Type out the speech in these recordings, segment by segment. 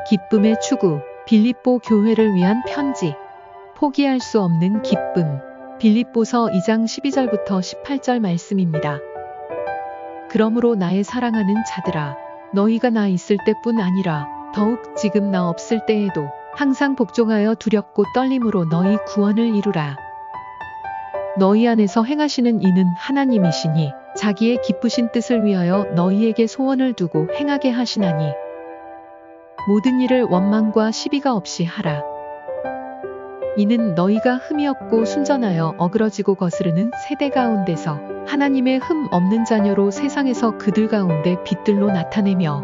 기쁨의 추구, 빌립보 교회를 위한 편지. 포기할 수 없는 기쁨. 빌립보서 2장 12절부터 18절 말씀입니다. 그러므로 나의 사랑하는 자들아, 너희가 나 있을 때뿐 아니라 더욱 지금 나 없을 때에도 항상 복종하여 두렵고 떨림으로 너희 구원을 이루라. 너희 안에서 행하시는 이는 하나님이시니 자기의 기쁘신 뜻을 위하여 너희에게 소원을 두고 행하게 하시나니 모든 일을 원망과 시비가 없이 하라. 이는 너희가 흠이 없고 순전하여 어그러지고 거스르는 세대 가운데서 하나님의 흠 없는 자녀로 세상에서 그들 가운데 빛들로 나타내며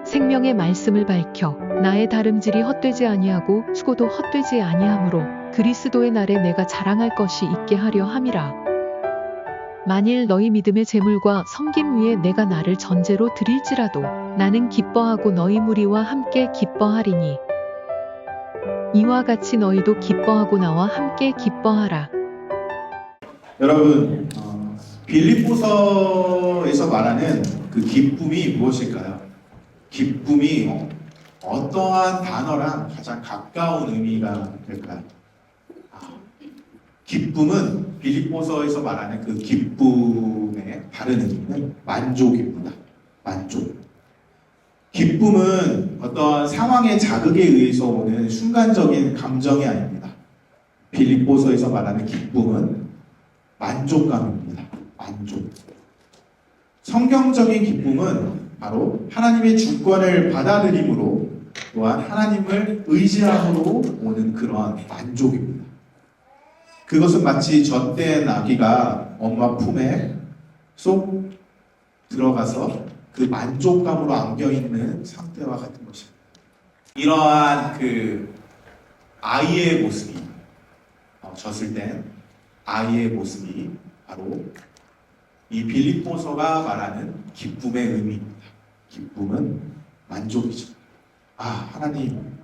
생명의 말씀을 밝혀 나의 다름질이 헛되지 아니하고 수고도 헛되지 아니하므로 그리스도의 날에 내가 자랑할 것이 있게 하려 함이라. 만일 너희 믿음의 제물과 섬김 위에 내가 나를 전제로 드릴지라도 나는 기뻐하고 너희 무리와 함께 기뻐하리니 이와 같이 너희도 기뻐하고 나와 함께 기뻐하라. 여러분, 빌립보서에서 말하는 그 기쁨이 무엇일까요? 기쁨이 어떠한 단어랑 가장 가까운 의미가 될까요? 기쁨은 빌립보서에서 말하는 그 기쁨의 다른 의미는 만족입니다. 만족. 기쁨은 어떤 상황의 자극에 의해서 오는 순간적인 감정이 아닙니다. 빌립보서에서 말하는 기쁨은 만족감입니다. 만족. 성경적인 기쁨은 바로 하나님의 주권을 받아들임으로 또한 하나님을 의지함으로 오는 그러한 만족입니다. 그것은 마치 젖된 아기가 엄마 품에 쏙 들어가서 그 만족감으로 안겨있는 상태와 같은 것입니다. 이러한 그 아이의 모습이 젖을 땐 아이의 모습이 바로 이 빌립보서가 말하는 기쁨의 의미입니다. 기쁨은 만족이죠. 하나님,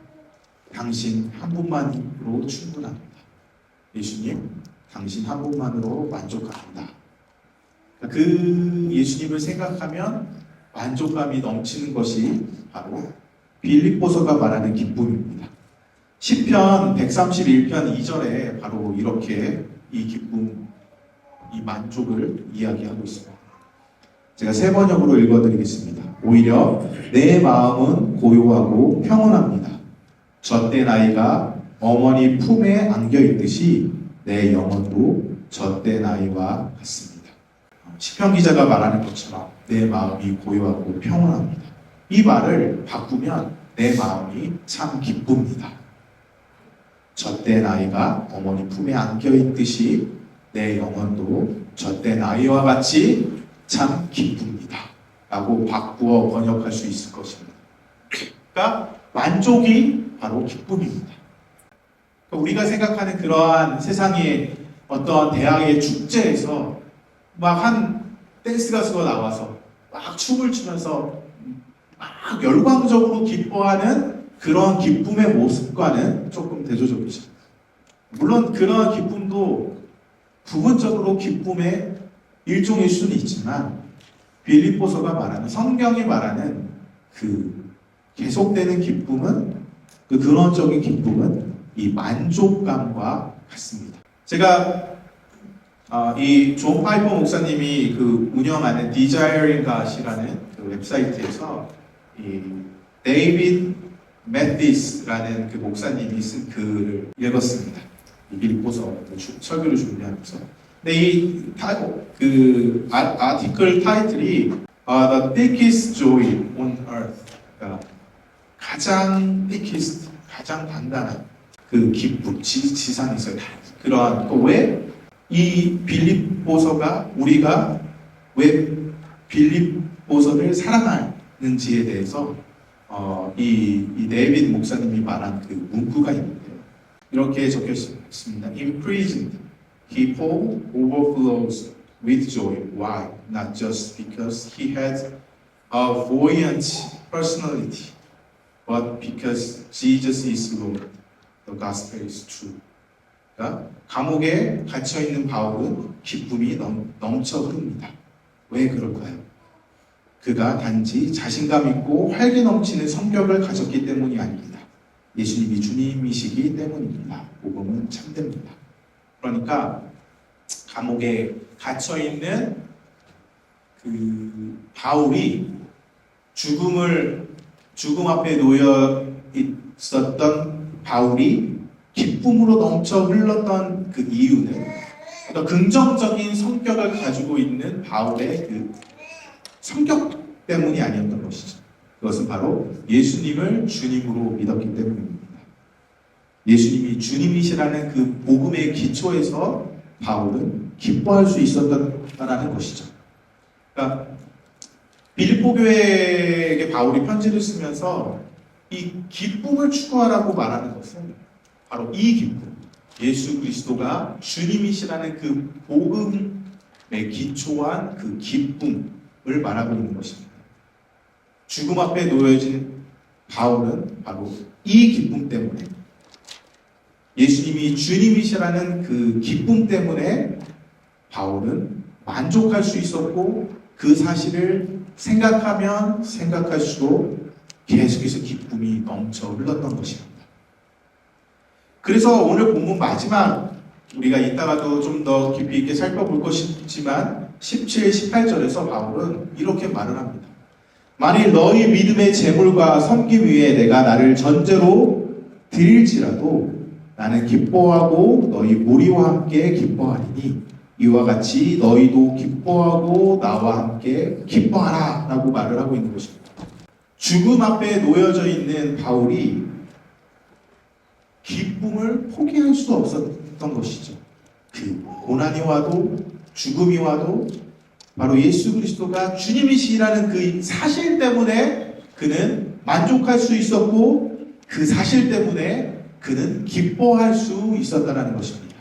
당신 한 분만으로 충분합니다. 예수님, 당신 한 분만으로 만족합니다. 그 예수님을 생각하면 만족감이 넘치는 것이 바로 빌립보서가 말하는 기쁨입니다. 시편 131편 2절에 바로 이렇게 이 기쁨, 이 만족을 이야기하고 있습니다. 제가 세 번역으로 읽어드리겠습니다. 오히려 내 마음은 고요하고 평온합니다. 젖된 아이가 어머니 품에 안겨있듯이 내 영혼도 젖된 아이와 같습니다. 시편 기자가 말하는 것처럼 내 마음이 고요하고 평온합니다. 이 말을 바꾸면 내 마음이 참 기쁩니다. 젖된 아이가 어머니 품에 안겨있듯이 내 영혼도 젖된 아이와 같이 참 기쁩니다. 라고 바꾸어 번역할 수 있을 것입니다. 그러니까 만족이 바로 기쁨입니다. 우리가 생각하는 그러한 세상의 어떤 대학의 축제에서 막 한 댄스 가수가 나와서 막 춤을 추면서 막 열광적으로 기뻐하는 그런 기쁨의 모습과는 조금 대조적이죠. 물론 그러한 기쁨도 부분적으로 기쁨의 일종일 수는 있지만 빌립보서가 말하는, 성경이 말하는 그 계속되는 기쁨은, 그 근원적인 기쁨은 이 만족감과 같습니다. 제가 이 존 파이퍼 목사님이 그 운영하는 Desiring God이라는 그 웹사이트에서 이 데이비드 매티스라는 그 목사님이 쓴 글을 읽었습니다. 이 빌립보서 설교를 준비하면서. 근데 이 아티클 타이틀이 The Thickest Joy on Earth, 그러니까 가장 thickest, 가장 단단한 그 기쁨, 지상에서 그러한, 왜 이 빌립보서가, 우리가 왜 빌립보서를 사랑하는지에 대해서 이 데이비드 목사님이 말한 그 문구가 있는데요. 이렇게 적혀 있습니다. Imprisoned, he overflows with joy. Why? Not just because he had a buoyant personality, but because Jesus is Lord. The gospel is true. 그러니까 감옥에 갇혀있는 바울은 기쁨이 넘쳐 흐릅니다. 왜 그럴까요? 그가 단지 자신감 있고 활기 넘치는 성격을 가졌기 때문이 아닙니다. 예수님이 주님이시기 때문입니다. 복음은 참됩니다. 그러니까 감옥에 갇혀 있는 그 바울이 죽음 앞에 놓여 있었던 바울이 기쁨으로 넘쳐 흘렀던 그 이유는 어떤 긍정적인 성격을 가지고 있는 바울의 그 성격 때문이 아니었던 것이죠. 그것은 바로 예수님을 주님으로 믿었기 때문입니다. 예수님이 주님이시라는 그 복음의 기초에서 바울은 기뻐할 수 있었다는 것이죠. 그러니까 빌립보 교회에게 바울이 편지를 쓰면서 이 기쁨을 추구하라고 말하는 것은 바로 이 기쁨, 예수 그리스도가 주님이시라는 그 복음에 기초한 그 기쁨을 말하고 있는 것입니다. 죽음 앞에 놓여진 바울은 바로 이 기쁨 때문에, 예수님이 주님이시라는 그 기쁨 때문에 바울은 만족할 수 있었고, 그 사실을 생각하면 생각할수록 계속해서 기쁨이 넘쳐 흘렀던 것입니다. 그래서 오늘 본문 마지막, 우리가 이따가도 좀 더 깊이 있게 살펴볼 것이지만 17, 18절에서 바울은 이렇게 말을 합니다. 만일 너희 믿음의 재물과 섬김 위에 내가 나를 전제로 드릴지라도 나는 기뻐하고 너희 무리와 함께 기뻐하리니 이와 같이 너희도 기뻐하고 나와 함께 기뻐하라 라고 말을 하고 있는 것입니다. 죽음 앞에 놓여져 있는 바울이 기쁨을 포기할 수 없었던 것이죠. 그 고난이 와도 죽음이 와도 바로 예수 그리스도가 주님이시라는 그 사실 때문에 그는 만족할 수 있었고, 그 사실 때문에 그는 기뻐할 수 있었다는 것입니다.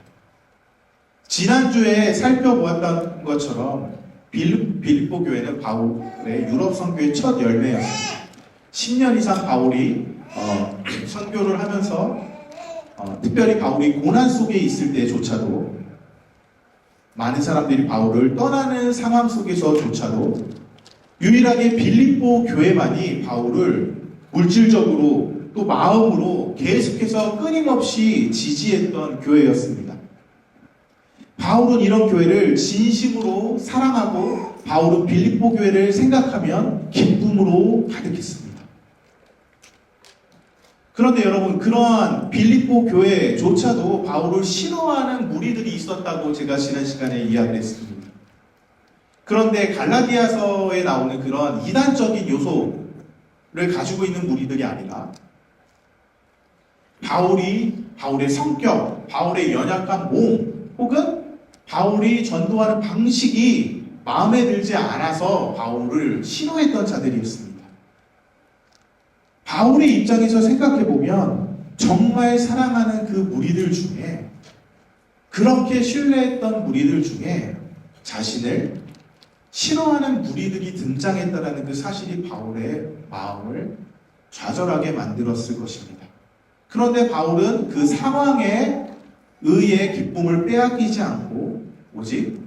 지난주에 살펴보았던 것처럼 빌립보 교회는 바울의 유럽 선교의 첫 열매였습니다. 10년 이상 바울이 선교를 하면서 특별히 바울이 고난 속에 있을 때조차도 많은 사람들이 바울을 떠나는 상황 속에서조차도 유일하게 빌립보 교회만이 바울을 물질적으로 또 마음으로 계속해서 끊임없이 지지했던 교회였습니다. 바울은 이런 교회를 진심으로 사랑하고 바울은 빌립보 교회를 생각하면 기쁨으로 가득했습니다. 그런데 여러분, 그러한 빌립보 교회조차도 바울을 싫어하는 무리들이 있었다고 제가 지난 시간에 이야기했습니다. 그런데 갈라디아서에 나오는 그런 이단적인 요소를 가지고 있는 무리들이 아니라 바울의 성격, 바울의 연약한 몸, 혹은 바울이 전도하는 방식이 마음에 들지 않아서 바울을 싫어했던 자들이었습니다. 바울의 입장에서 생각해보면 정말 사랑하는 그 무리들 중에, 그렇게 신뢰했던 무리들 중에 자신을 싫어하는 무리들이 등장했다는 그 사실이 바울의 마음을 좌절하게 만들었을 것입니다. 그런데 바울은 그 상황에 의해 기쁨을 빼앗기지 않고 오직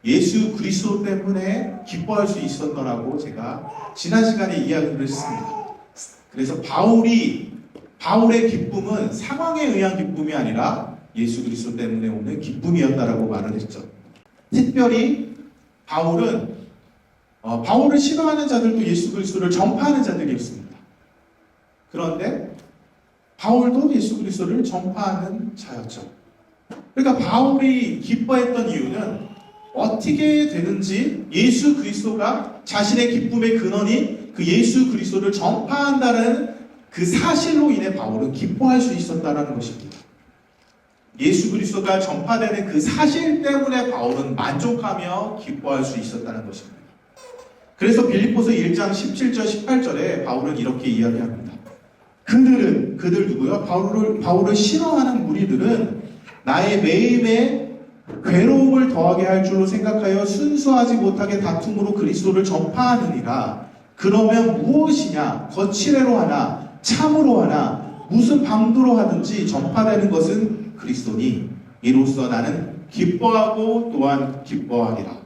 예수 그리스도 때문에 기뻐할 수 있었더라고 제가 지난 시간에 이야기를 했습니다. 그래서 바울의 기쁨은 상황에 의한 기쁨이 아니라 예수 그리스도 때문에 오는 기쁨이었다라고 말을 했죠. 특별히 바울을 싫어하는 자들도 예수 그리스도를 전파하는 자들이었습니다. 그런데 바울도 예수 그리스도를 전파하는 자였죠. 그러니까 바울이 기뻐했던 이유는 어떻게 되든지 예수 그리스도가 자신의 기쁨의 근원인 그 예수 그리스도를 전파한다는 그 사실로 인해 바울은 기뻐할 수 있었다는 것입니다. 예수 그리스도가 전파되는 그 사실 때문에 바울은 만족하며 기뻐할 수 있었다는 것입니다. 그래서 빌립보서 1장 17절 18절에 바울은 이렇게 이야기합니다. 그들 누구요? 바울을 싫어하는 무리들은 나의 매임에 괴로움을 더하게 할 줄로 생각하여 순수하지 못하게 다툼으로 그리스도를 전파하느니라. 그러면 무엇이냐? 거칠애로 하나 참으로 하나 무슨 방도로 하든지 전파되는 것은 그리스도니 이로써 나는 기뻐하고 또한 기뻐하리라.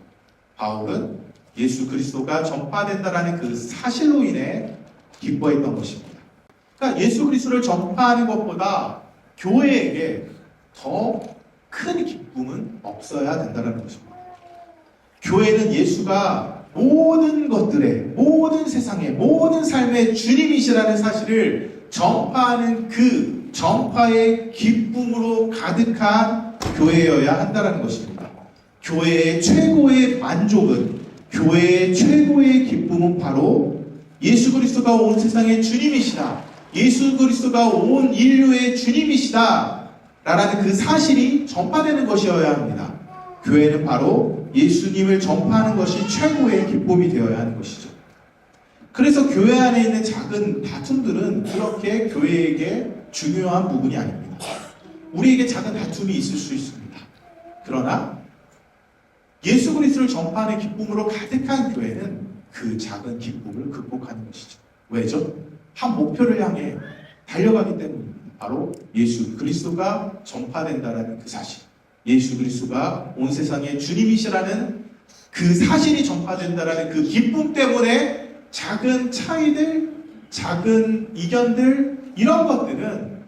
바울은 예수 그리스도가 전파된다라는 그 사실로 인해 기뻐했던 것입니다. 그러니까 예수 그리스도를 전파하는 것보다 교회에게 더 큰 기쁨은 없어야 된다는 것입니다. 교회는 예수가 모든 것들의, 모든 세상의, 모든 삶의 주님이시라는 사실을 전파하는 그 전파의 기쁨으로 가득한 교회여야 한다는 것입니다. 교회의 최고의 만족은, 교회의 최고의 기쁨은 바로 예수 그리스도가 온 세상의 주님이시다, 예수 그리스도가 온 인류의 주님이시다 라는 그 사실이 전파되는 것이어야 합니다. 교회는 바로 예수님을 전파하는 것이 최고의 기쁨이 되어야 하는 것이죠. 그래서 교회 안에 있는 작은 다툼들은 그렇게 교회에게 중요한 부분이 아닙니다. 우리에게 작은 다툼이 있을 수 있습니다. 그러나 예수 그리스도를 전파하는 기쁨으로 가득한 교회는 그 작은 기쁨을 극복하는 것이죠. 왜죠? 한 목표를 향해 달려가기 때문입니다. 바로 예수 그리스도가 전파된다라는 그 사실, 예수 그리스도가 온 세상의 주님이시라는 그 사실이 전파된다라는 그 기쁨 때문에 작은 차이들, 작은 이견들, 이런 것들은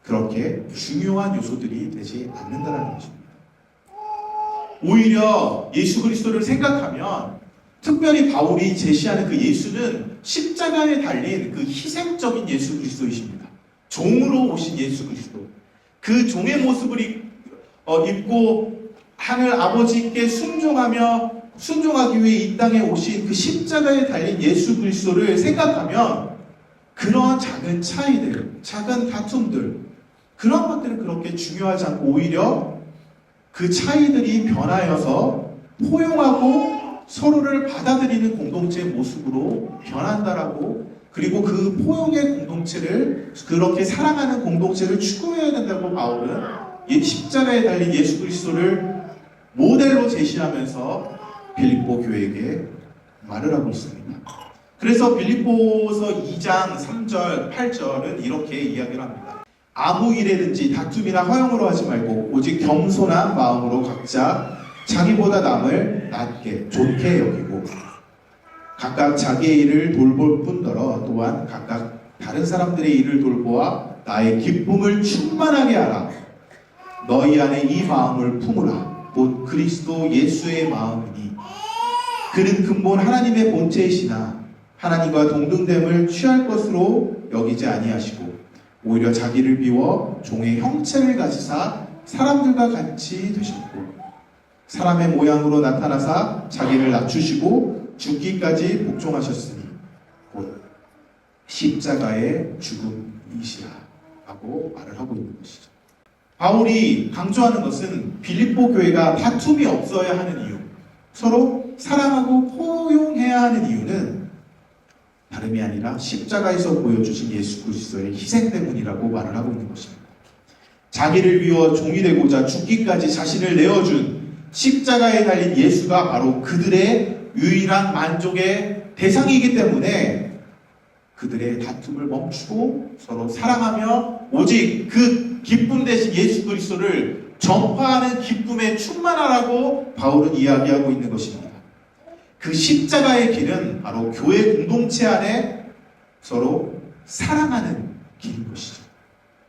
그렇게 중요한 요소들이 되지 않는다는 것입니다. 오히려 예수 그리스도를 생각하면, 특별히 바울이 제시하는 그 예수는 십자가에 달린 그 희생적인 예수 그리스도이십니다. 종으로 오신 예수 그리스도, 그 종의 모습을 입고 하늘 아버지께 순종하기 위해 이 땅에 오신 그 십자가에 달린 예수 그리스도를 생각하면 그러한 작은 차이들, 작은 다툼들, 그런 것들은 그렇게 중요하지 않고 오히려 그 차이들이 변하여서 포용하고 서로를 받아들이는 공동체의 모습으로 변한다라고, 그리고 그 포용의 공동체를, 그렇게 사랑하는 공동체를 추구해야 된다고 바울은 십자가에 달린 예수 그리스도를 모델로 제시하면서 빌립보 교회에게 말을 하고 있습니다. 그래서 빌립보서 2장 3절, 8절은 이렇게 이야기를 합니다. 아무 일에든지 다툼이나 허용으로 하지 말고 오직 겸손한 마음으로 각자 자기보다 남을 낮게 좋게 여기고 각각 자기의 일을 돌볼 뿐더러 또한 각각 다른 사람들의 일을 돌보아 나의 기쁨을 충만하게 하라. 너희 안에 이 마음을 품으라. 곧 그리스도 예수의 마음이니 그는 근본 하나님의 본체이시나 하나님과 동등됨을 취할 것으로 여기지 아니하시고 오히려 자기를 비워 종의 형체를 가지사 사람들과 같이 되셨고 사람의 모양으로 나타나사 자기를 낮추시고 죽기까지 복종하셨으니 곧 십자가의 죽음이시라 라고 말을 하고 있는 것이죠. 바울이 강조하는 것은 빌립보 교회가 다툼이 없어야 하는 이유, 서로 사랑하고 포용해야 하는 이유는 다름이 아니라 십자가에서 보여주신 예수 그리스도의 희생 때문이라고 말을 하고 있는 것입니다. 자기를 위워 종이 되고자 죽기까지 자신을 내어준 십자가에 달린 예수가 바로 그들의 유일한 만족의 대상이기 때문에 그들의 다툼을 멈추고 서로 사랑하며 오직 그 기쁨 대신 예수 그리스도를 전파하는 기쁨에 충만하라고 바울은 이야기하고 있는 것입니다. 그 십자가의 길은 바로 교회 공동체 안에 서로 사랑하는 길인 것이죠.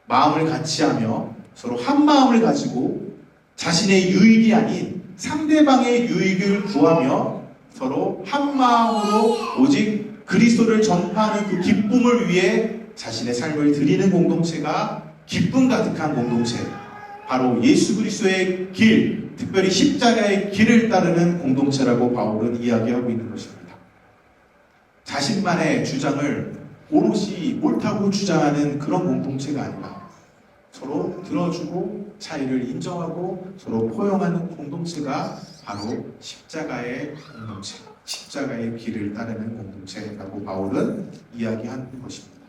마음을 같이 하며 서로 한 마음을 가지고 자신의 유익이 아닌 상대방의 유익을 구하며 서로 한 마음으로 오직 그리스도를 전파하는 그 기쁨을 위해 자신의 삶을 드리는 공동체가 기쁨 가득한 공동체, 바로 예수 그리스도의 길, 특별히 십자가의 길을 따르는 공동체라고 바울은 이야기하고 있는 것입니다. 자신만의 주장을 오롯이 옳다고 주장하는 그런 공동체가 아니라 서로 들어주고 차이를 인정하고 서로 포용하는 공동체가 바로 십자가의 공동체, 십자가의 길을 따르는 공동체라고 바울은 이야기하는 것입니다.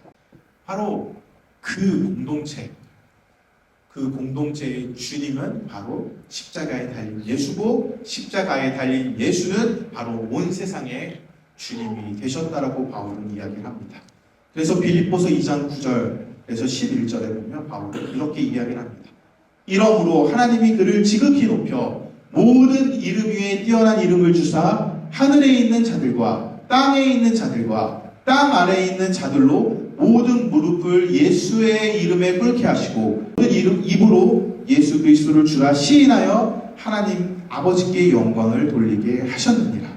바로 그 공동체, 그 공동체의 주님은 바로 십자가에 달린 예수고 십자가에 달린 예수는 바로 온 세상의 주님이 되셨다라고 바울은 이야기를 합니다. 그래서 빌립보서 2장 9절에서 11절에 보면 바울은 이렇게 이야기를 합니다. 이러므로 하나님이 그를 지극히 높여 모든 이름 위에 뛰어난 이름을 주사 하늘에 있는 자들과 땅에 있는 자들과 땅 아래에 있는 자들로 모든 무릎을 예수의 이름에 꿇게 하시고 모든 입으로 예수 그리스도를 주라 시인하여 하나님 아버지께 영광을 돌리게 하셨느니라.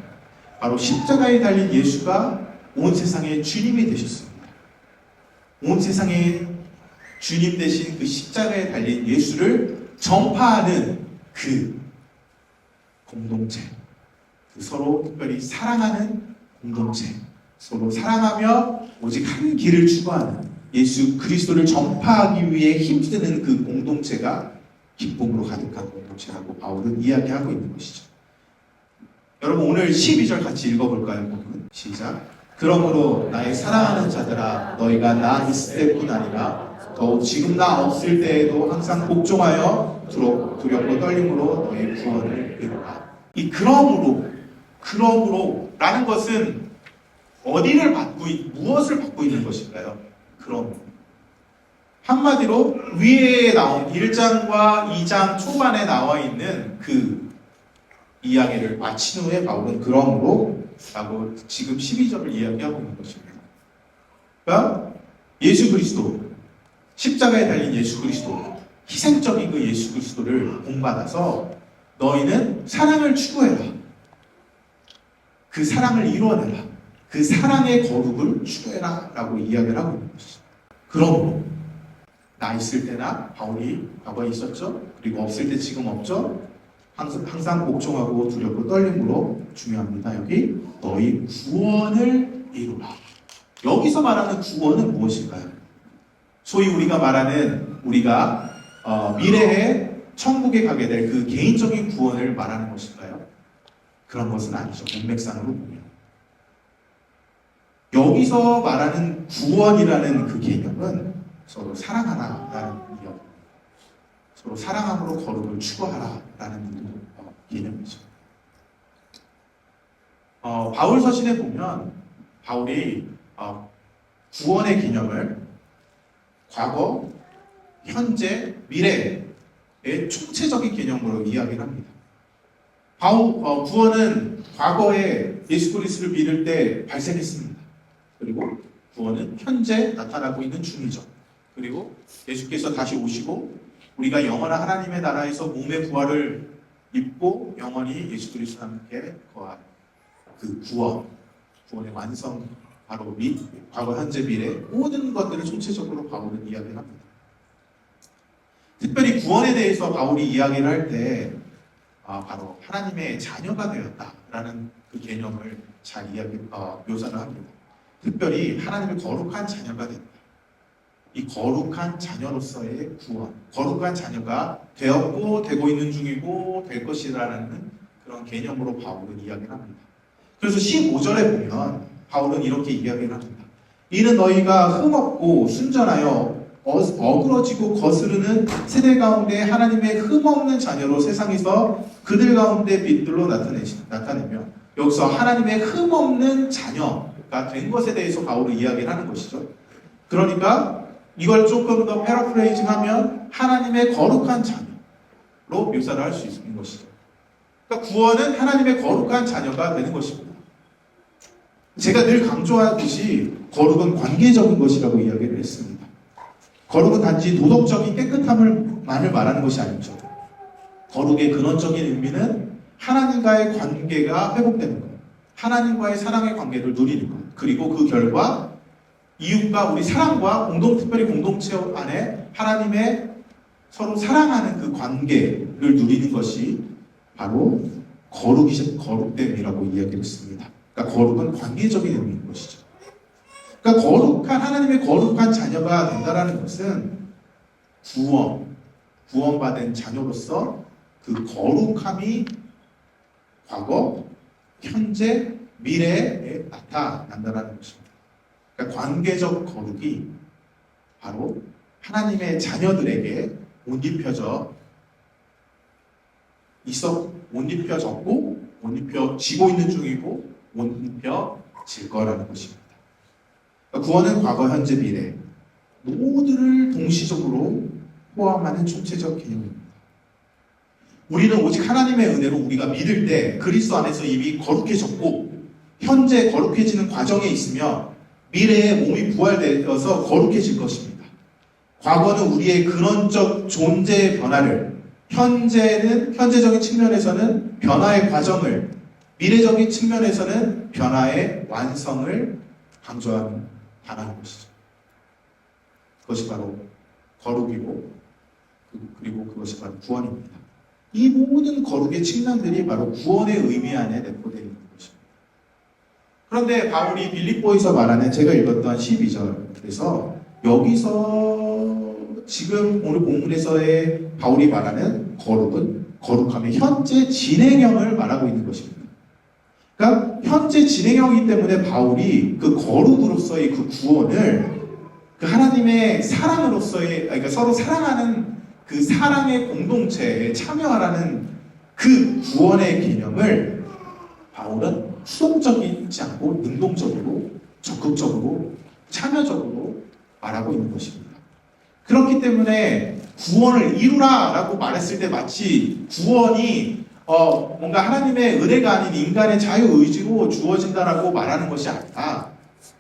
바로 십자가에 달린 예수가 온 세상의 주님이 되셨습니다. 온 세상의 주님 되신 그 십자가에 달린 예수를 전파하는 그 공동체, 그 서로 특별히 사랑하는 공동체, 서로 사랑하며 오직 한 길을 추구하는 예수 그리스도를 전파하기 위해 힘쓰는 그 공동체가 기쁨으로 가득한 공동체라고 바울은 이야기하고 있는 것이죠. 여러분 오늘 12절 같이 읽어볼까요? 보면 시작. 그러므로 나의 사랑하는 자들아 너희가 나 있을 때뿐 아니라 더욱 지금 나 없을 때에도 항상 복종하여 두렵고 떨림으로 너희 구원을 이루라. 이 그러므로 라는 것은 어디를 무엇을 받고 있는 것일까요? 그럼 한마디로 위에 나온 1장과 2장 초반에 나와 있는 그 이야기를 마친 후에 바울은 그러므로 라고 지금 12절을 이야기하고 있는 것입니다. 그러니까 예수 그리스도, 십자가에 달린 예수 그리스도, 희생적인 그 예수 그리스도를 본받아서 너희는 사랑을 추구해라. 그 사랑을 이루어내라. 그 사랑의 거룩을 추구해라 라고 이야기를 하고 있는 것이죠. 그러므로 나 있을 때나 바울이 과거에 있었죠. 그리고 없을 때 지금 없죠. 항상 복종하고 두렵고 떨림으로 중요합니다. 여기 너희 구원을 이루라. 여기서 말하는 구원은 무엇일까요? 소위 우리가 말하는 미래에 천국에 가게 될 그 개인적인 구원을 말하는 것일까요? 그런 것은 아니죠. 문맥상으로 보면 여기서 말하는 구원이라는 그 개념은 서로 사랑하라라는 이야기, 서로 사랑함으로 거룩을 추구하라라는 개념이죠. 바울 서신에 보면 바울이 구원의 개념을 과거, 현재, 미래의 총체적인 개념으로 이야기를 합니다. 구원은 과거에 예수 그리스도를 믿을 때 발생했습니다. 그리고 구원은 현재 나타나고 있는 중이죠. 그리고 예수께서 다시 오시고 우리가 영원한 하나님의 나라에서 몸의 부활을 입고 영원히 예수 그리스도와 함께 거할 그 구원의 완성, 바로 과거, 현재, 미래 모든 것들을 총체적으로 바울은 이야기를 합니다. 특별히 구원에 대해서 바울이 이야기를 할 때 바로 하나님의 자녀가 되었다라는 그 개념을 잘 묘사를 합니다. 특별히 하나님의 거룩한 자녀가 된다. 이 거룩한 자녀로서의 구원, 거룩한 자녀가 되었고 되고 있는 중이고 될 것이라는 그런 개념으로 바울은 이야기를 합니다. 그래서 15절에 보면 바울은 이렇게 이야기를 합니다. 이는 너희가 흠없고 순전하여 어그러지고 거스르는 세대 가운데 하나님의 흠없는 자녀로 세상에서 그들 가운데 빛들로 나타내며 여기서 하나님의 흠없는 자녀가 된 것에 대해서 바울은 이야기를 하는 것이죠. 그러니까 이걸 조금 더 패러프레이징하면 하나님의 거룩한 자녀로 묘사를 할 수 있는 것이죠. 그러니까 구원은 하나님의 거룩한 자녀가 되는 것입니다. 제가 늘 강조하듯이 거룩은 관계적인 것이라고 이야기를 했습니다. 거룩은 단지 도덕적인 깨끗함을만을 말하는 것이 아니죠. 거룩의 근원적인 의미는 하나님과의 관계가 회복되는 것, 하나님과의 사랑의 관계를 누리는 것, 그리고 그 결과 이웃과 우리 사랑과 특별히 공동체 안에 하나님의 서로 사랑하는 그 관계를 누리는 것이 바로 거룩됨이라고 이야기를 했습니다. 그러니까 거룩은 관계적인 의미인 것이죠. 그러니까 하나님의 거룩한 자녀가 된다라는 것은 구원받은 자녀로서 그 거룩함이 과거, 현재, 미래에 나타난다라는 것입니다. 그러니까 관계적 거룩이 바로 하나님의 자녀들에게 옷 입혀졌고 옷 입혀지고 있는 중이고 옷 입혀질 거라는 것입니다. 그러니까 구원은 과거, 현재, 미래 모두를 동시적으로 포함하는 총체적 개념입니다. 우리는 오직 하나님의 은혜로 우리가 믿을 때 그리스도 안에서 이미 거룩해졌고 현재 거룩해지는 과정에 있으며 미래에 몸이 부활되어서 거룩해질 것입니다. 과거는 우리의 근원적 존재의 변화를, 현재적인 측면에서는 변화의 과정을, 미래적인 측면에서는 변화의 완성을 강조하는 단어인 것이죠. 그것이 바로 거룩이고 그리고 그것이 바로 구원입니다. 이 모든 거룩의 측면들이 바로 구원의 의미 안에 내포되어 있는 것입니다. 그런데 바울이 빌립보에서 말하는 제가 읽었던 12절에서 여기서 지금 오늘 본문에서의 바울이 말하는 거룩은 거룩함의 현재 진행형을 말하고 있는 것입니다. 그러니까 현재 진행형이기 때문에 바울이 그 거룩으로서의 그 구원을 그 하나님의 사랑으로서의, 그러니까 서로 사랑하는 그 사랑의 공동체에 참여하라는 그 구원의 개념을 바울은 수동적이지 않고 능동적으로, 적극적으로, 참여적으로 말하고 있는 것입니다. 그렇기 때문에 구원을 이루라 라고 말했을 때 마치 구원이 뭔가 하나님의 은혜가 아닌 인간의 자유의지로 주어진다라고 말하는 것이 아니라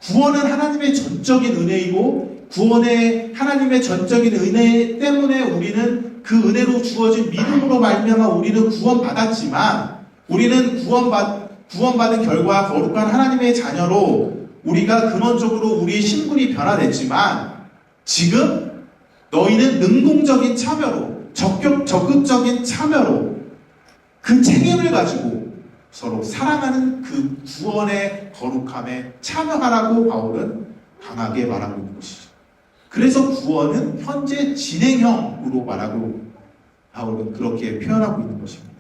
구원은 하나님의 전적인 은혜이고 구원의 하나님의 전적인 은혜 때문에 우리는 그 은혜로 주어진 믿음으로 말미암아 우리는 구원받았지만 우리는 구원받은 결과 거룩한 하나님의 자녀로 우리가 근원적으로 우리의 신분이 변화됐지만 지금 너희는 능동적인 참여로 적극적인 참여로 그 책임을 가지고 서로 사랑하는 그 구원의 거룩함에 참여하라고 바울은 강하게 말하고 있는 것이죠. 그래서 구원은 현재 진행형으로 말하고 바울은 그렇게 표현하고 있는 것입니다.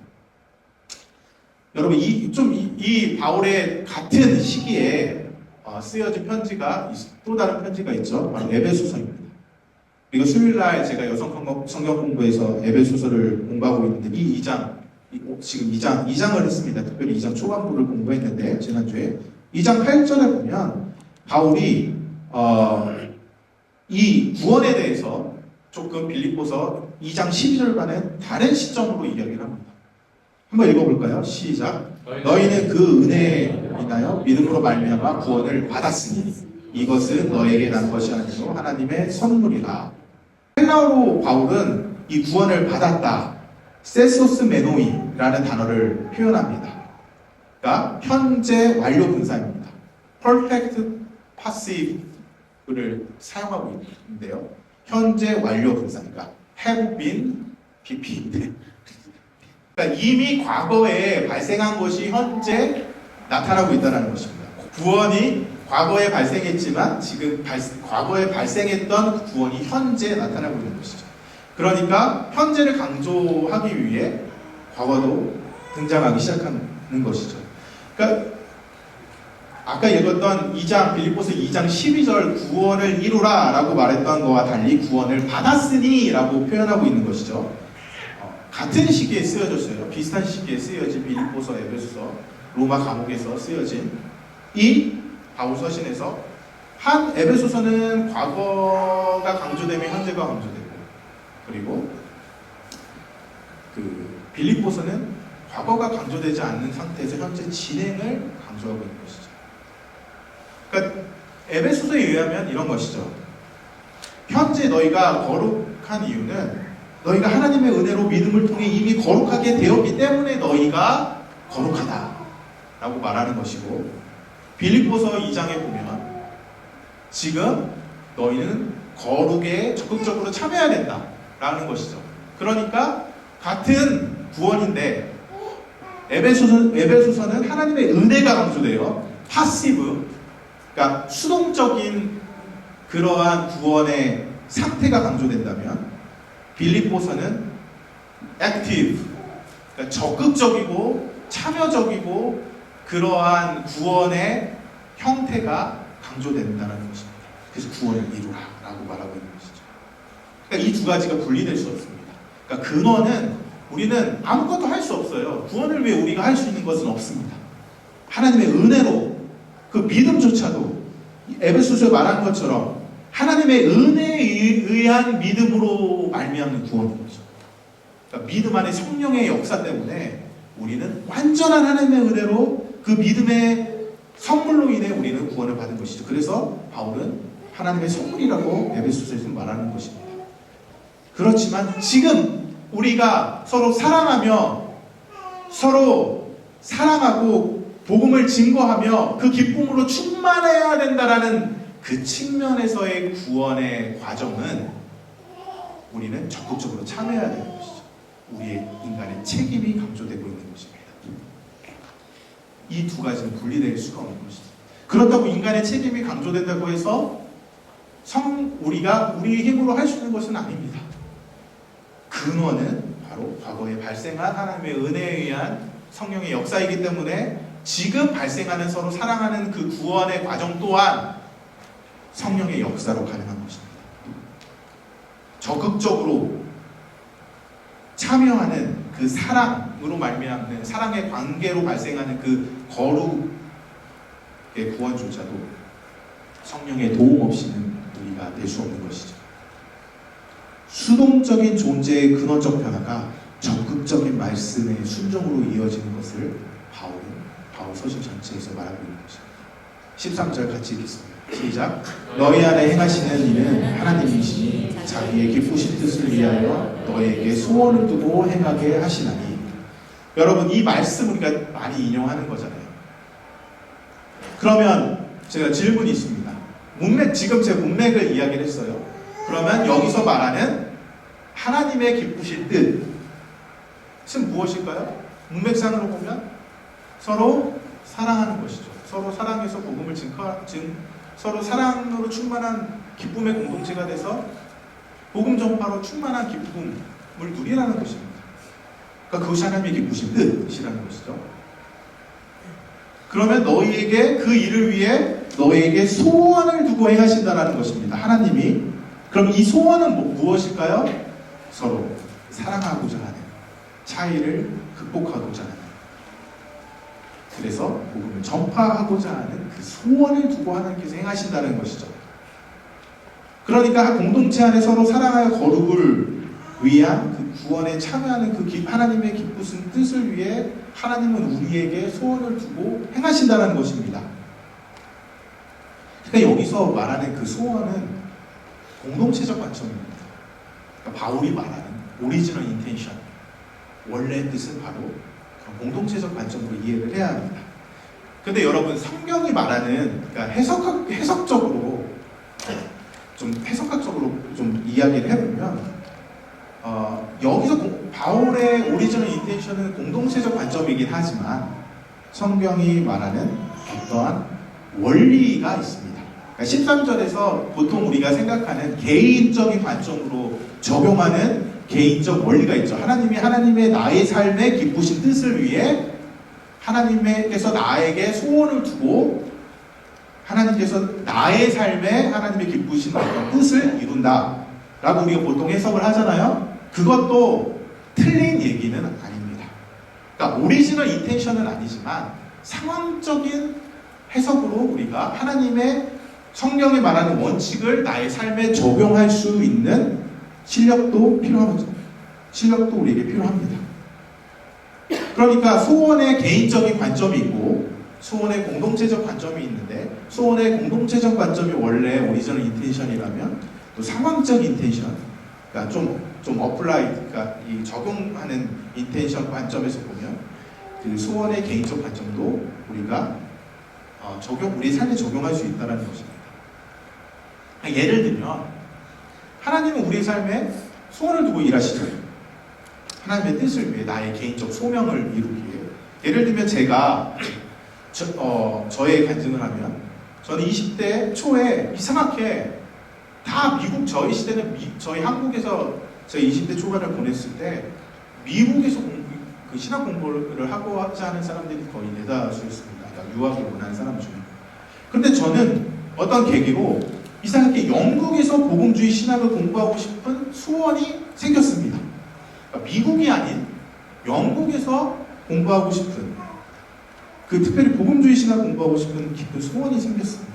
여러분 이 바울의 같은 시기에 쓰여진 편지가 또 다른 편지가 있죠. 바로 에베소서입니다. 그리고 수요일날 제가 여성 성경 공부에서 에베소서를 공부하고 있는데 이 2장 지금 2장을 했습니다. 특별히 2장 초반부를 공부했는데 지난주에 2장 8절에 보면 바울이 이 구원에 대해서 조금 빌립보서 2장 12절과는 다른 시점으로 이야기를 합니다. 한번 읽어볼까요? 시작. 너희는 그 은혜에 인하여 믿음으로 말미암아 구원을 받았으니 이것은 너에게 난 것이 아니고 하나님의 선물이라. 헬라어로 바울은 이 구원을 받았다. 세소스 메노이라는 단어를 표현합니다. 그러니까 현재 완료 분사입니다. perfect passive를 사용하고 있는데요. 현재 완료 분사니까 have been PP. 그러니까 이미 과거에 발생한 것이 현재 나타나고 있다는 것입니다. 구원이 과거에 발생했지만 지금 과거에 발생했던 구원이 현재 나타나고 있는 것이죠. 그러니까 현재를 강조하기 위해 과거도 등장하기 시작하는 것이죠. 그러니까 아까 읽었던 빌립보서 2장 12절 구원을 이루라 라고 말했던 것과 달리 구원을 받았으니 라고 표현하고 있는 것이죠. 같은 시기에 쓰여졌어요. 비슷한 시기에 쓰여진 빌립보서, 에베소서, 로마 감옥에서 쓰여진 이 바울 서신에서 한 에베소서는 과거가 강조되면 현재가 강조되고 그리고 그 빌립보서는 과거가 강조되지 않는 상태에서 현재 진행을 강조하고 있는 것이죠. 그러니까 에베소서에 의하면 이런 것이죠. 현재 너희가 거룩한 이유는 너희가 하나님의 은혜로 믿음을 통해 이미 거룩하게 되었기 때문에 너희가 거룩하다 라고 말하는 것이고 빌립보서 2장에 보면 지금 너희는 거룩에 적극적으로 참여해야 된다 라는 것이죠. 그러니까 같은 구원인데 에베소서는 하나님의 은혜가 강조돼요. 파시브, 그러니까 수동적인 그러한 구원의 상태가 강조된다면 빌립보서는 액티브, 그러니까 적극적이고 참여적이고 그러한 구원의 형태가 강조된다는 것입니다. 그래서 구원을 이루라 라고 말하고 있는 것이죠. 그러니까 이 두 가지가 분리될 수 없습니다. 그러니까 근원은 우리는 아무것도 할 수 없어요. 구원을 위해 우리가 할 수 있는 것은 없습니다. 하나님의 은혜로 그 믿음조차도 에베소서에 말한 것처럼 하나님의 은혜에 의한 믿음으로 말미암는 구원인 거죠. 그러니까 믿음 안에 성령의 역사 때문에 우리는 완전한 하나님의 은혜로 그 믿음의 선물로 인해 우리는 구원을 받은 것이죠. 그래서 바울은 하나님의 선물이라고 에베소서에서 말하는 것입니다. 그렇지만 지금 우리가 서로 사랑하고 복음을 증거하며 그 기쁨으로 충만해야 된다라는 그 측면에서의 구원의 과정은 우리는 적극적으로 참여해야 되는 것이죠. 우리의 인간의 책임이 강조되고 있는 것입니다. 이 두 가지는 분리될 수가 없는 것이죠. 그렇다고 인간의 책임이 강조된다고 해서 우리가 우리의 힘으로 할 수 있는 것은 아닙니다. 근원은 바로 과거에 발생한 하나님의 은혜에 의한 성령의 역사이기 때문에 지금 발생하는 서로 사랑하는 그 구원의 과정 또한 성령의 역사로 가능한 것입니다. 적극적으로 참여하는 그 사랑으로 말미암는 사랑의 관계로 발생하는 그 거룩의 구원조차도 성령의 도움 없이는 우리가 될 수 없는 것이죠. 수동적인 존재의 근원적 변화가 적극적인 말씀의 순종으로 이어지는 것을 바울 서신 전체에서 말하고 있는 것입니다. 13절 같이 읽겠습니다. 시작. 너희 안에 행하시는 일은 하나님이시니 자기의 기쁘신 뜻을 위하여 너에게 소원을 두고 행하게 하시나니. 여러분, 이 말씀 우리가 많이 인용하는 거잖아요. 그러면 제가 질문이 있습니다. 지금 제 문맥을 이야기를 했어요. 그러면 여기서 말하는 하나님의 기쁘신 뜻은 무엇일까요? 문맥상으로 보면 서로 사랑하는 것이죠. 서로 사랑해서 복음을 서로 사랑으로 충만한 기쁨의 공동체가 돼서 복음 전파로 충만한 기쁨을 누리라는 것입니다. 그러니까 그것이 하나님의 기쁘신 뜻이라는 것이죠. 그러면 너희에게 그 일을 위해 너희에게 소원을 두고 행하신다라는 것입니다. 하나님이. 그럼 이 소원은 무엇일까요? 서로 사랑하고자 하는, 차이를 극복하고자 하는, 그래서 복음을 전파하고자 하는 그 소원을 두고 하나님께서 행하신다는 것이죠. 그러니까 공동체 안에 서로 사랑하여 거룩을 위한 그 구원에 참여하는 그 하나님의 기쁘신 뜻을 위해 하나님은 우리에게 소원을 두고 행하신다는 것입니다. 그러니까 여기서 말하는 그 소원은 공동체적 관점입니다. 그러니까 바울이 말하는 오리지널 인텐션, 원래 뜻은 바로 공동체적 관점으로 이해를 해야 합니다. 근데 여러분, 성경이 말하는, 그러니까 해석적으로 좀 이야기를 해보면, 여기서 바울의 오리지널 인텐션은 공동체적 관점이긴 하지만 성경이 말하는 어떠한 원리가 있습니다. 그러니까 13절에서 보통 우리가 생각하는 개인적인 관점으로 적용하는 개인적 원리가 있죠. 하나님의 나의 삶의 기쁘신 뜻을 위해 하나님께서 나에게 소원을 두고 하나님께서 나의 삶에 하나님의 기쁘신 어떤 뜻을 이룬다 라고 우리가 보통 해석을 하잖아요. 그것도 틀린 얘기는 아닙니다. 그러니까 오리지널 인텐션은 아니지만 상황적인 해석으로 우리가 하나님의 성경에 말하는 원칙을 나의 삶에 적용할 수 있는 실력도 필요하죠. 실력도 우리에게 필요합니다. 그러니까 소원의 개인적인 관점이 있고 소원의 공동체적 관점이 있는데, 소원의 공동체적 관점이 원래 오리지널 인텐션이라면 또 상황적 인텐션, 그러니까 좀 어플라이드, 그러니까 이 적용하는 인텐션 관점에서 보면 그 소원의 개인적 관점도 우리가 우리 삶에 적용할 수 있다는 것입니다. 예를 들면 하나님은 우리의 삶에 소원을 두고 일하시죠. 하나님의 뜻을 위해 나의 개인적 소명을 이루기 위해. 예를 들면 제가 저의 간증을 하면, 저는 20대 초에 이상하게 다 미국, 저희 시대는 저희 한국에서 저희 20대 초반을 보냈을 때 미국에서 그 신학 공부를 하고자 하는 사람들이 거의 대다수였습니다. 그러니까 유학을 원하는 사람 중에. 그런데 저는 어떤 계기로 이상하게 영국에서 복음주의 신학을 공부하고 싶은 소원이 생겼습니다. 그러니까 미국이 아닌 영국에서 공부하고 싶은, 특별히 복음주의 신학 공부하고 싶은 깊은 소원이 생겼습니다.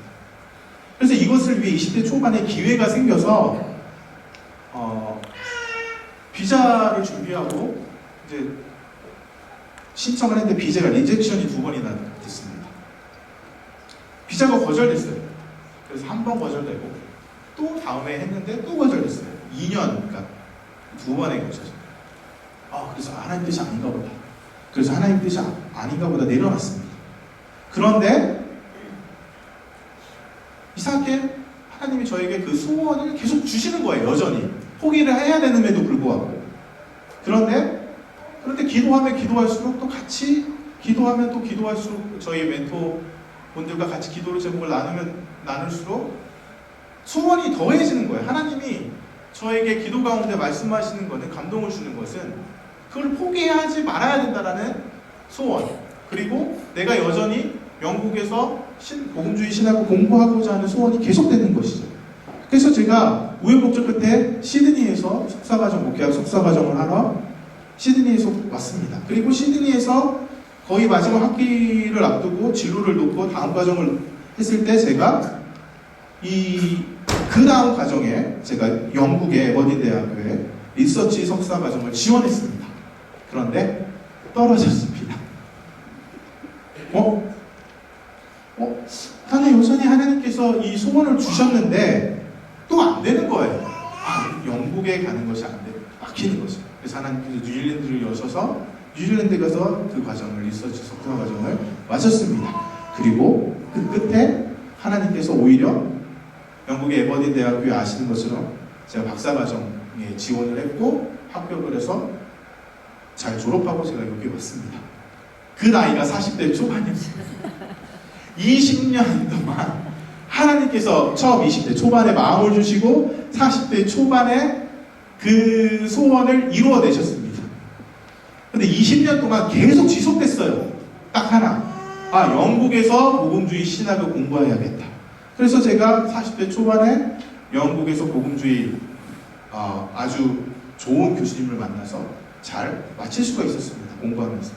그래서 이것을 위해 20대 초반에 기회가 생겨서 비자를 준비하고 이제 신청을 했는데 비자가 리젝션이 2번이나 됐습니다. 비자가 거절됐어요. 그래서 한 번 거절되고 또 다음에 했는데 또 거절됐어요. 2년, 그러니까 2번에 걸쳐서. 그래서 하나님 뜻이 아닌가 보다. 그래서 하나님 뜻이 아닌가 보다 내려놨습니다. 그런데 이상하게 하나님이 저에게 그 소원을 계속 주시는 거예요. 여전히 포기를 해야 되는데도 불구하고. 그런데 기도하면 기도할수록 또 같이 기도하면 또 기도할수록 저희 멘토분들과 같이 기도를 제목을 나눌수록 소원이 더해지는 거예요. 하나님이 저에게 기도 가운데 말씀하시는 것은, 감동을 주는 것은 그걸 포기하지 말아야 된다라는 소원, 그리고 내가 여전히 영국에서 복음주의 신학을 공부하고자 하는 소원이 계속되는 것이죠. 그래서 제가 우여곡절 끝에 시드니에서 목회학 석사과정을 하러 시드니에서 왔습니다. 그리고 시드니에서 거의 마지막 학기를 앞두고 진로를 놓고 다음 과정을 했을 때 제가 그 다음 과정에 제가 영국의 에버딘 대학교에 리서치 석사 과정을 지원했습니다. 그런데 떨어졌습니다. 여전히 하나님께서 이 소원을 주셨는데 또 안 되는 거예요. 영국에 가는 것이 안 돼. 막히는 거죠. 그래서 하나님께서 뉴질랜드를 여셔서 뉴질랜드에 가서 그 과정을, 리서치 석사 과정을 마쳤습니다. 그리고 그 끝에 하나님께서 오히려 영국의 에버딘 대학교에 아시는 것처럼 제가 박사 과정에 지원을 했고 합격을 해서 잘 졸업하고 제가 여기 왔습니다. 그 나이가 40대 초반이었습니다. 20년 동안 하나님께서 처음 20대 초반에 마음을 주시고 40대 초반에 그 소원을 이루어내셨습니다. 근데 20년 동안 계속 지속됐어요. 딱 하나. 영국에서 복음주의 신학을 공부해야겠다. 그래서 제가 40대 초반에 영국에서 복음주의 아주 좋은 교수님을 만나서 잘 마칠 수가 있었습니다. 공부하면서.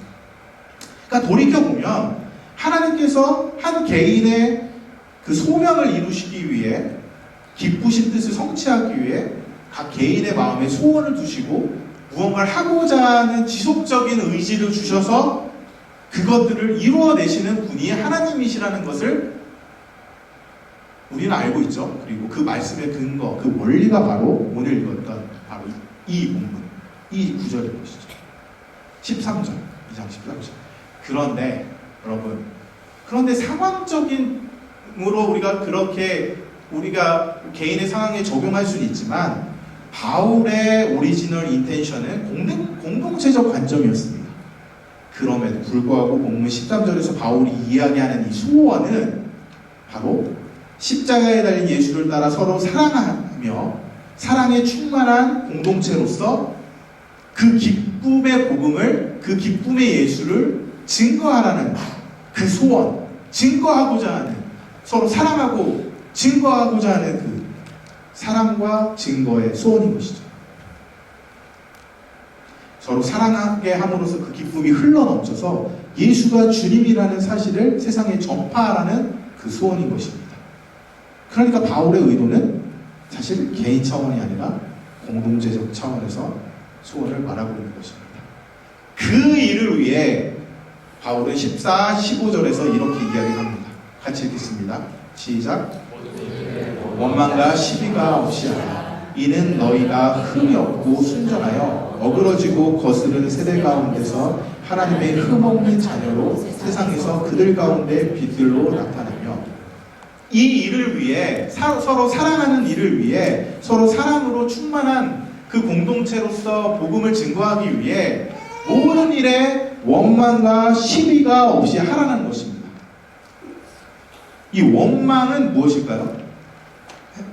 그러니까 돌이켜보면 하나님께서 한 개인의 그 소명을 이루시기 위해, 기쁘신 뜻을 성취하기 위해 각 개인의 마음에 소원을 두시고 무언가를 하고자 하는 지속적인 의지를 주셔서 그것들을 이루어내시는 분이 하나님이시라는 것을 우리는 알고 있죠. 그리고 그 말씀의 근거, 그 원리가 바로 오늘 읽었던 바로 이 본문, 이 구절인 것이죠. 13절, 2장 13절. 그런데 여러분, 상황적인 으로 우리가 개인의 상황에 적용할 수는 있지만 바울의 오리지널 인텐션은 공동체적 관점이었습니다. 그럼에도 불구하고 본문 13절에서 바울이 이야기하는 이 소원은 바로 십자가에 달린 예수를 따라 서로 사랑하며 사랑에 충만한 공동체로서 그 기쁨의 복음을, 그 기쁨의 예수를 증거하라는 그 소원, 증거하고자 하는, 서로 사랑하고 증거하고자 하는 그 사랑과 증거의 소원인 것이죠. 서로 사랑하게 함으로써 그 기쁨이 흘러넘쳐서 예수가 주님이라는 사실을 세상에 전파하라는 그 소원인 것입니다. 그러니까 바울의 의도는 사실 개인 차원이 아니라 공동체적 차원에서 소원을 말하고 있는 것입니다. 그 일을 위해 바울은 14, 15절에서 이렇게 이야기합니다. 같이 읽겠습니다. 시작. 원망과 시비가 없이 하라. 이는 너희가 흠이 없고 순전하여 어그러지고 거스른 세대 가운데서 하나님의 흠없는 자녀로 세상에서 그들 가운데 빛들로 나타나며, 이 일을 위해, 서로 사랑하는 일을 위해, 서로 사랑으로 충만한 그 공동체로서 복음을 증거하기 위해 모든 일에 원망과 시비가 없이 하라는 것입니다. 이 원망은 무엇일까요?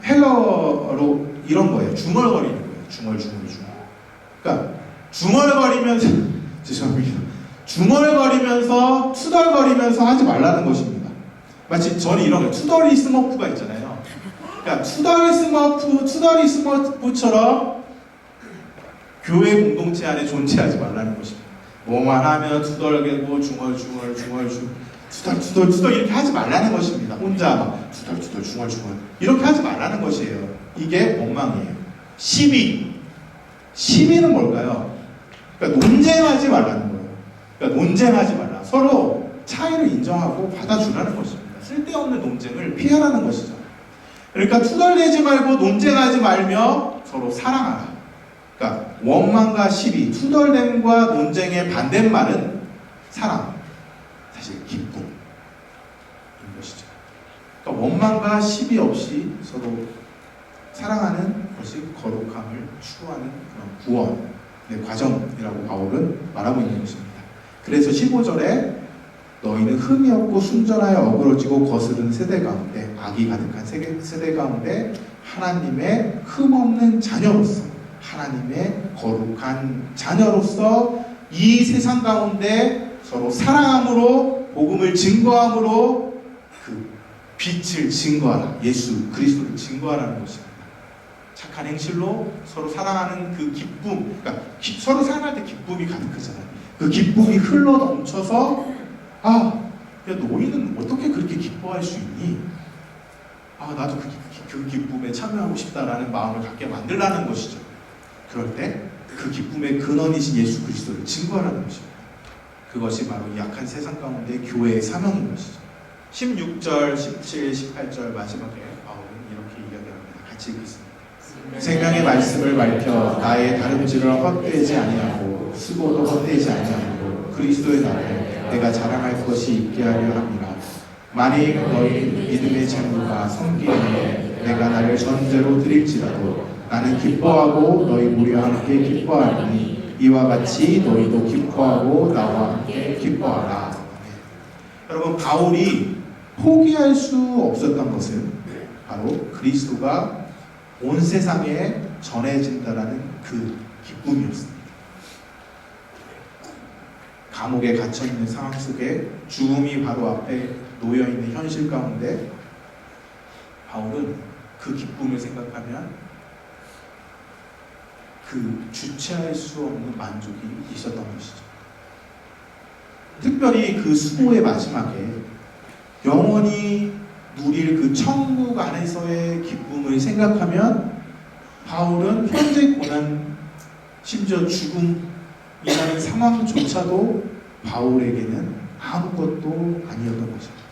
헬러로 이런 거예요. 중얼거리는 거예요. 중얼. 그러니까 중얼거리면서 죄송합니다. 중얼거리면서 투덜거리면서 하지 말라는 것입니다. 마치 저는 이런 거예요. 투덜이 스머프가 있잖아요. 그러니까 투덜이 스머프처럼 교회 공동체 안에 존재하지 말라는 것입니다. 뭐만 하면 투덜대고 중얼 투덜 이렇게 하지 말라는 것입니다. 혼자 막 투덜 중얼 이렇게 하지 말라는 것이에요. 이게 원망이에요. 시비는 뭘까요? 그러니까 논쟁하지 말라는 거예요. 그러니까 논쟁하지 말라. 서로 차이를 인정하고 받아주라는 것입니다. 쓸데없는 논쟁을 피하라는 것이죠. 그러니까 투덜대지 말고 논쟁하지 말며 서로 사랑하라. 그러니까 원망과 시비, 투덜댐과 논쟁의 반대말은 사랑, 사실 기쁨인 것이죠. 그러니까 원망과 시비 없이 서로 사랑하는 것이 거룩함을 추구하는 그런 구원의 과정이라고 바울은 말하고 있는 것입니다. 그래서 15절에 너희는 흠이 없고 순전하여 어그러지고 거스른 세대 가운데, 악이 가득한 세대 가운데 하나님의 흠없는 자녀로서, 하나님의 거룩한 자녀로서 이 세상 가운데 서로 사랑함으로, 복음을 증거함으로 그 빛을 증거하라, 예수 그리스도를 증거하라는 것입니다. 착한 행실로 서로 사랑하는 그 기쁨, 그러니까 서로 사랑할 때 기쁨이 가득하잖아요. 그 기쁨이 흘러 넘쳐서 야, 너희는 어떻게 그렇게 기뻐할 수 있니? 나도 그 기쁨에 참여하고 싶다라는 마음을 갖게 만들라는 것이죠. 그럴 때 그 기쁨의 근원이신 예수 그리스도를 증거하라는 것입니다. 그것이 바로 이 약한 세상 가운데 교회의 사명인 것이죠. 16절, 17, 18절 마지막에 바울은 이렇게 이야기합니다. 같이 읽겠습니다. 생명의 말씀을 밝혀 나의 다름질을 헛되지 아니하고 수고도 헛되지 아니하고 그리스도의 나라에 내가 자랑할 것이 있게 하려 합니다. 만일 너희 믿음의 창조가 섬기기에 내가 나를 전제로 드릴지라도 나는 기뻐하고 너희 무리와 함께 기뻐하리니 이와 같이 너희도 기뻐하고 나와 함께 기뻐하라. 여러분, 바울이 포기할 수 없었던 것은 바로 그리스도가 온 세상에 전해진다라는 그 기쁨이었습니다. 감옥에 갇혀있는 상황 속에 죽음이 바로 앞에 놓여있는 현실 가운데 바울은 그 기쁨을 생각하면 그 주체할 수 없는 만족이 있었던 것이죠. 특별히 그 수고의 마지막에 영원히 누릴 그 천국 안에서의 기쁨을 생각하면 바울은 현재 고난, 심지어 죽음이라는 상황조차도 바울에게는 아무것도 아니었던 것입니다.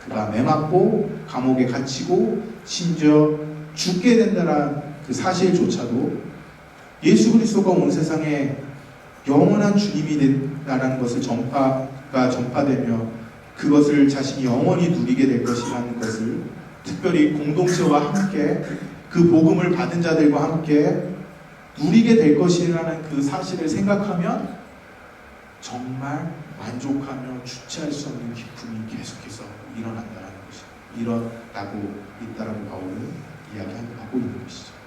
그가 매맞고 감옥에 갇히고 심지어 죽게 된다는 그 사실조차도 예수 그리스도가 온 세상에 영원한 주님이 된다는 것을 전파되며 그것을 자신이 영원히 누리게 될 것이라는 것을 특별히 공동체와 함께 그 복음을 받은 자들과 함께 누리게 될 것이라는 그 사실을 생각하면 정말 만족하며 주체할 수 없는 기쁨이 계속해서 일어난다는 것이 일어나고 있다라고 바울은 이야기하고 있는 것이죠.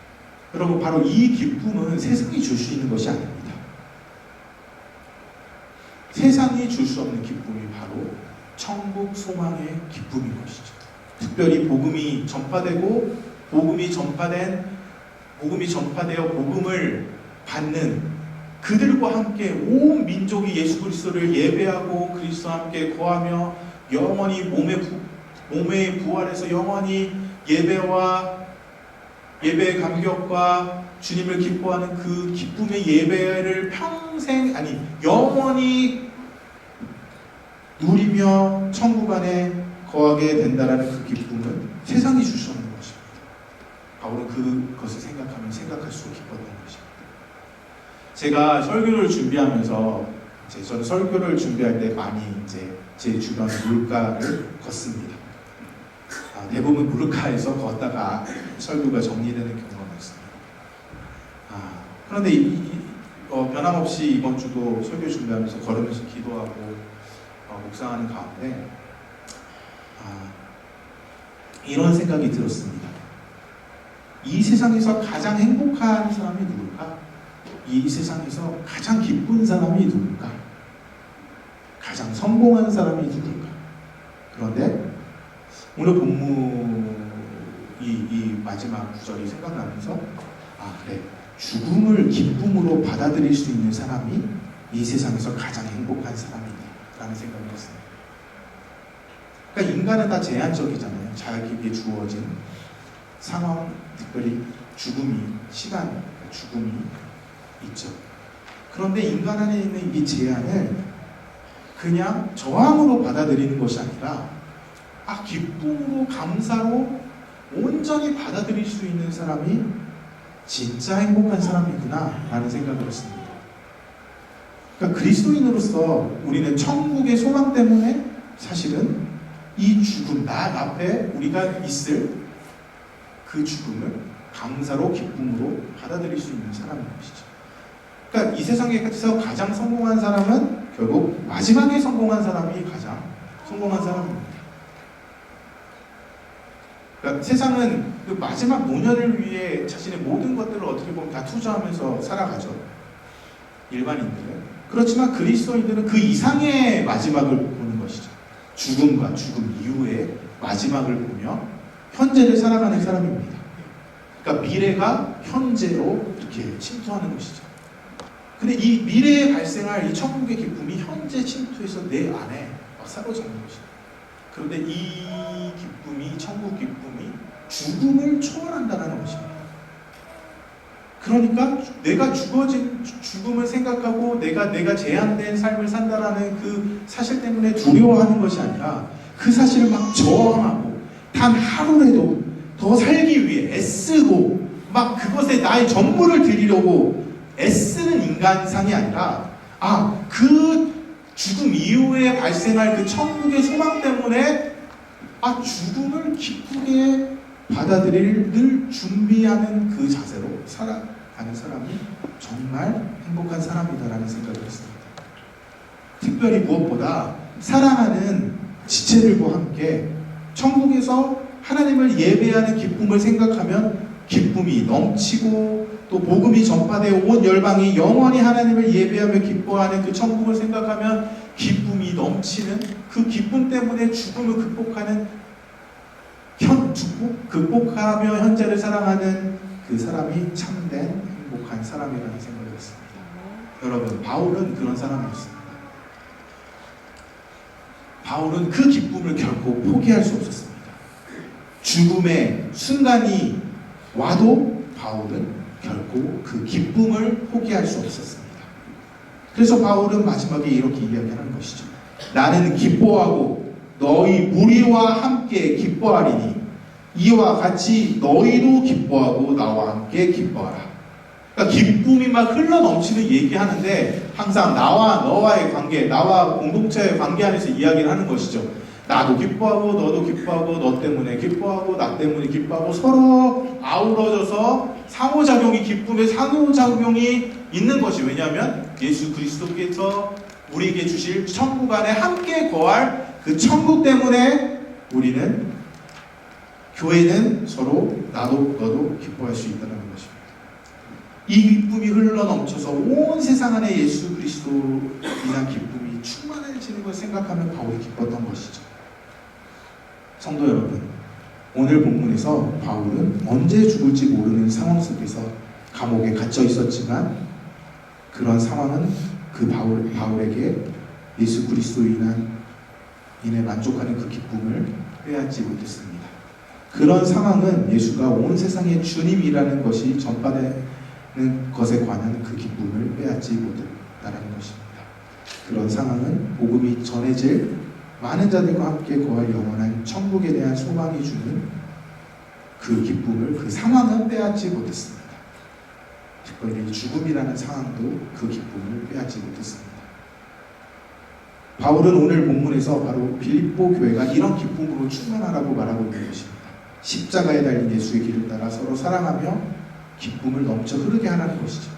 여러분, 바로 이 기쁨은 세상이 줄 수 있는 것이 아닙니다. 세상이 줄 수 없는 기쁨이 바로 천국 소망의 기쁨인 것이죠. 특별히 복음이 전파되고 복음이 전파되어 복음을 받는 그들과 함께 온 민족이 예수 그리스도를 예배하고 그리스도와 함께 거하며 영원히 몸의 부활에서 영원히 예배의 감격과 주님을 기뻐하는 그 기쁨의 예배를 영원히 누리며 천국 안에 거하게 된다는 그 기쁨은 세상이 줄 수 없는 것입니다. 바울은 그것을 생각할수록 기뻤던 것입니다. 제가 설교를 준비하면서 저는 설교를 준비할 때 많이 제 주변 물가를 걷습니다. 대부분 물가에서 걷다가 설교가 정리되는 경우가 많습니다. 그런데 변함없이 이번 주도 설교 준비하면서 걸으면서 기도하고 묵상하는 가운데 이런 생각이 들었습니다. 이 세상에서 가장 행복한 사람이 누굴까? 이 세상에서 가장 기쁜 사람이 누굴까? 가장 성공한 사람이 누굴까? 그런데 오늘 본문 이 마지막 구절이 생각나면서 그래, 죽음을 기쁨으로 받아들일 수 있는 사람이 이 세상에서 가장 행복한 사람이다 라는 생각을 했습니다. 그러니까 인간은 다 제한적이잖아요. 자기에게 주어진 상황, 특별히 죽음이 있죠. 그런데 인간 안에 있는 이 제안을 그냥 저항으로 받아들이는 것이 아니라 기쁨으로 감사로 온전히 받아들일 수 있는 사람이 진짜 행복한 사람이구나 라는 생각을 했습니다. 그러니까 그리스도인으로서 우리는 천국의 소망 때문에 사실은 이 죽음, 나 앞에 우리가 있을 그 죽음을 감사로 기쁨으로 받아들일 수 있는 사람인 것이죠. 그러니까 이 세상에서 가장 성공한 사람은 결국 마지막에 성공한 사람이 가장 성공한 사람입니다. 그러니까 세상은 그 마지막 노년을 위해 자신의 모든 것들을 어떻게 보면 다 투자하면서 살아가죠. 일반인들은. 그렇지만 그리스도인들은 그 이상의 마지막을 보는 것이죠. 죽음과 죽음 이후의 마지막을 보며 현재를 살아가는 사람입니다. 그러니까 미래가 현재로 이렇게 침투하는 것이죠. 근데 이 미래에 발생할 이 천국의 기쁨이 현재 침투해서 내 안에 사로잡는 것이죠. 그런데 이 기쁨이, 천국 기쁨이 죽음을 초월한다는 것입니다. 그러니까 내가 죽음을 생각하고 내가 제한된 삶을 산다라는 그 사실 때문에 두려워하는 것이 아니라 그 사실을 막 저항하고 단 하루라도 더 살기 위해 애쓰고 막 그것에 나의 전부를 드리려고 애쓰는 인간상이 아니라 그 죽음 이후에 발생할 그 천국의 소망 때문에 죽음을 기쁘게 받아들일 늘 준비하는 그 자세로 살아가는 사람이 정말 행복한 사람이다라는 생각을 했습니다. 특별히 무엇보다 사랑하는 지체들과 함께 천국에서 하나님을 예배하는 기쁨을 생각하면 기쁨이 넘치고 또 복음이 전파되어 온 열방이 영원히 하나님을 예배하며 기뻐하는 그 천국을 생각하면 기쁨이 넘치는 그 기쁨 때문에 죽음을 극복하며 현재를 사랑하는 그 사람이 참된 행복한 사람이라는 생각을 했습니다. 여러분, 바울은 그런 사람이었습니다. 바울은 그 기쁨을 결코 포기할 수 없었습니다. 죽음의 순간이 와도 바울은 결코 그 기쁨을 포기할 수 없었습니다. 그래서 바울은 마지막에 이렇게 이야기하는 것이죠. 나는 기뻐하고 너희 무리와 함께 기뻐하리니 이와 같이 너희도 기뻐하고 나와 함께 기뻐하라. 그러니까 기쁨이 막 흘러넘치는 얘기하는데 항상 나와 너와의 관계, 나와 공동체의 관계 안에서 이야기를 하는 것이죠. 나도 기뻐하고 너도 기뻐하고 너 때문에 기뻐하고 나 때문에 기뻐하고 서로 아우러져서 상호작용이 기쁨의 상호작용이 있는 것이 왜냐하면 예수 그리스도께서 우리에게 주실 천국 안에 함께 거할 그 천국 때문에 우리는 교회는 서로 나도 너도 기뻐할 수 있다는 것입니다. 이 기쁨이 흘러넘쳐서 온 세상 안에 예수 그리스도로 인한 기쁨이 충만해지는 것을 생각하면 바울이 기뻤던 것이죠. 성도 여러분, 오늘 본문에서 바울은 언제 죽을지 모르는 상황 속에서 감옥에 갇혀 있었지만 그런 상황은 그 바울에게 예수 그리스도로 인해 만족하는 그 기쁨을 빼앗지 못했습니다. 그런 상황은 예수가 온 세상의 주님이라는 것이 전파되는 것에 관한 그 기쁨을 빼앗지 못했다는 것입니다. 그런 상황은 복음이 전해질 많은 자들과 함께 거할 영원한 천국에 대한 소망이 주는 그 기쁨을, 그 상황은 빼앗지 못했습니다. 특별히 죽음이라는 상황도 그 기쁨을 빼앗지 못했습니다. 바울은 오늘 본문에서 바로 빌립보 교회가 이런 기쁨으로 충만하라고 말하고 있는 것입니다. 십자가에 달린 예수의 길을 따라 서로 사랑하며 기쁨을 넘쳐 흐르게 하라는 것이죠.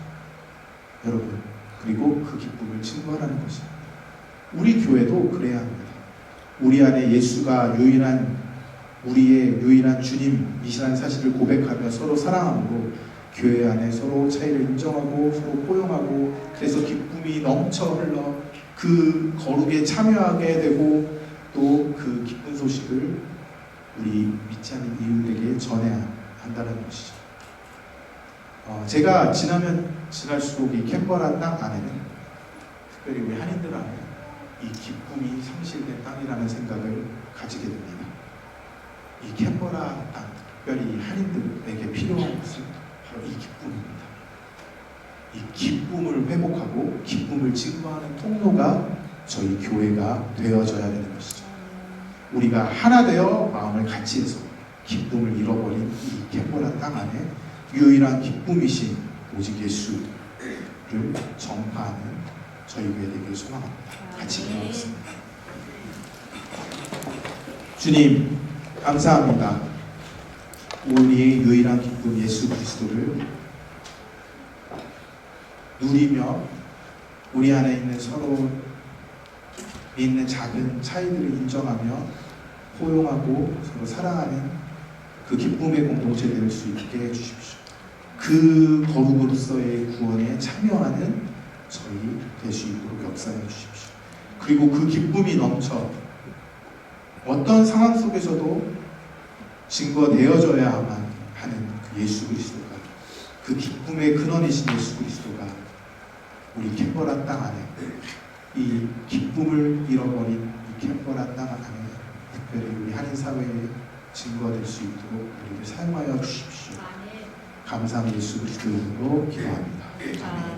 여러분, 그리고 그 기쁨을 증거하라는 것입니다. 우리 교회도 그래야 합니다. 우리 안에 예수가 우리의 유일한 주님이시라는 사실을 고백하며 서로 사랑함으로 교회 안에 서로 차이를 인정하고 서로 포용하고 그래서 기쁨이 넘쳐 흘러 그 거룩에 참여하게 되고 또 그 기쁜 소식을 우리 믿지 않는 이웃에게 전해야 한다는 것이죠. 제가 지나면 지날수록 이 캔버라 땅 안에는 특별히 우리 한인들 안에 이 기쁨이 상실된 땅이라는 생각을 가지게 됩니다. 이 캔버라 땅, 특별히 한인들에게 필요한 것은 바로 이 기쁨입니다. 이 기쁨을 회복하고 기쁨을 증거하는 통로가 저희 교회가 되어져야 되는 것이죠. 우리가 하나 되어 마음을 같이 해서 기쁨을 잃어버린 이 갯벌한 땅 안에 유일한 기쁨이신 오직 예수를 전파하는 저희 교회 되기를 소망합니다. 같이 기도하겠습니다. 주님, 감사합니다. 우리의 유일한 기쁨 예수 그리스도를 누리며 우리 안에 있는 서로 있는 작은 차이들을 인정하며 포용하고 서로 사랑하는 그 기쁨의 공동체 될 수 있게 해주십시오. 그 거룩으로서의 구원에 참여하는 저희 될 수 있도록 역사해 주십시오. 그리고 그 기쁨이 넘쳐 어떤 상황 속에서도 증거되어져야만 하는 그 예수 그리스도가, 그 기쁨의 근원이신 예수 그리스도가 우리 갯벌한 땅 안에, 이 기쁨을 잃어버린 이 갯벌한 땅 안에 특별히 우리 한인 사회에 증거될 수 있도록 우리를 사용하여 주십시오. 감사한 예수 그리스도 이름으로 기도합니다. 아멘.